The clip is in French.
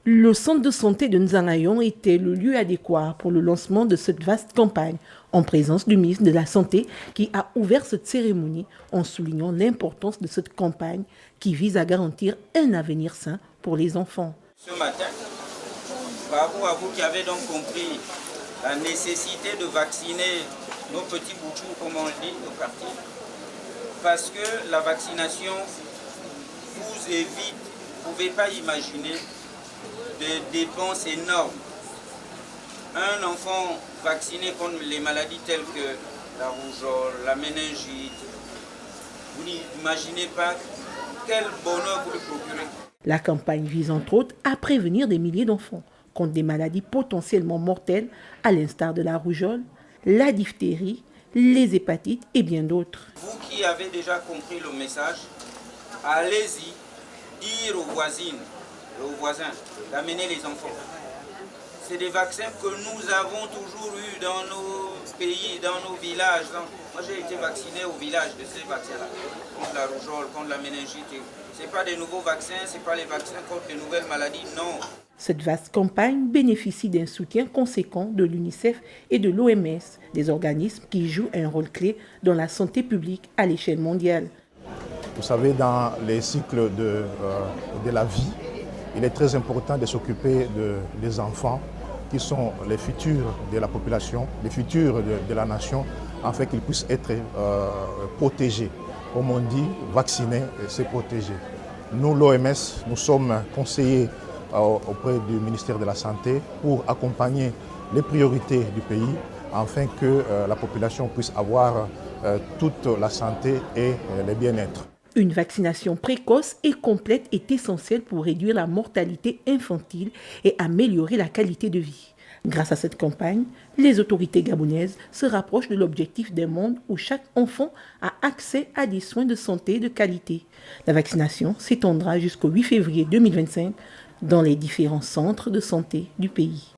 Le centre de santé de Nzangayon était le lieu adéquat pour le lancement de cette vaste campagne, en présence du ministre de la Santé qui a ouvert cette cérémonie en soulignant l'importance de cette campagne qui vise à garantir un avenir sain pour les enfants. Ce matin, bravo à vous qui avez donc compris la nécessité de vacciner nos petits boutous, comme on dit, nos quartiers, parce que la vaccination vous évite, vous ne pouvez pas imaginer, des dépenses énormes. Un enfant vacciné contre les maladies telles que la rougeole, la méningite, vous n'imaginez pas quel bonheur vous lui procurez. La campagne vise entre autres à prévenir des milliers d'enfants contre des maladies potentiellement mortelles à l'instar de la rougeole, la diphtérie, les hépatites et bien d'autres. Vous qui avez déjà compris le message, allez-y dire aux voisines, aux voisins, d'amener les enfants. C'est des vaccins que nous avons toujours eu dans nos pays, dans nos villages. Moi j'ai été vacciné au village de ces vaccins-là, contre la rougeole, contre la méningite. Ce n'est pas des nouveaux vaccins, ce n'est pas les vaccins contre les nouvelles maladies, non. Cette vaste campagne bénéficie d'un soutien conséquent de l'UNICEF et de l'OMS, des organismes qui jouent un rôle clé dans la santé publique à l'échelle mondiale. Vous savez, dans les cycles de la vie, il est très important de s'occuper des enfants qui sont les futurs de la population, les futurs de la nation, afin qu'ils puissent être protégés. Comme on dit, vacciner, c'est protéger. Nous, l'OMS, nous sommes conseillers auprès du ministère de la Santé pour accompagner les priorités du pays afin que la population puisse avoir toute la santé et le bien-être. Une vaccination précoce et complète est essentielle pour réduire la mortalité infantile et améliorer la qualité de vie. Grâce à cette campagne, les autorités gabonaises se rapprochent de l'objectif d'un monde où chaque enfant a accès à des soins de santé de qualité. La vaccination s'étendra jusqu'au 8 février 2025 dans les différents centres de santé du pays.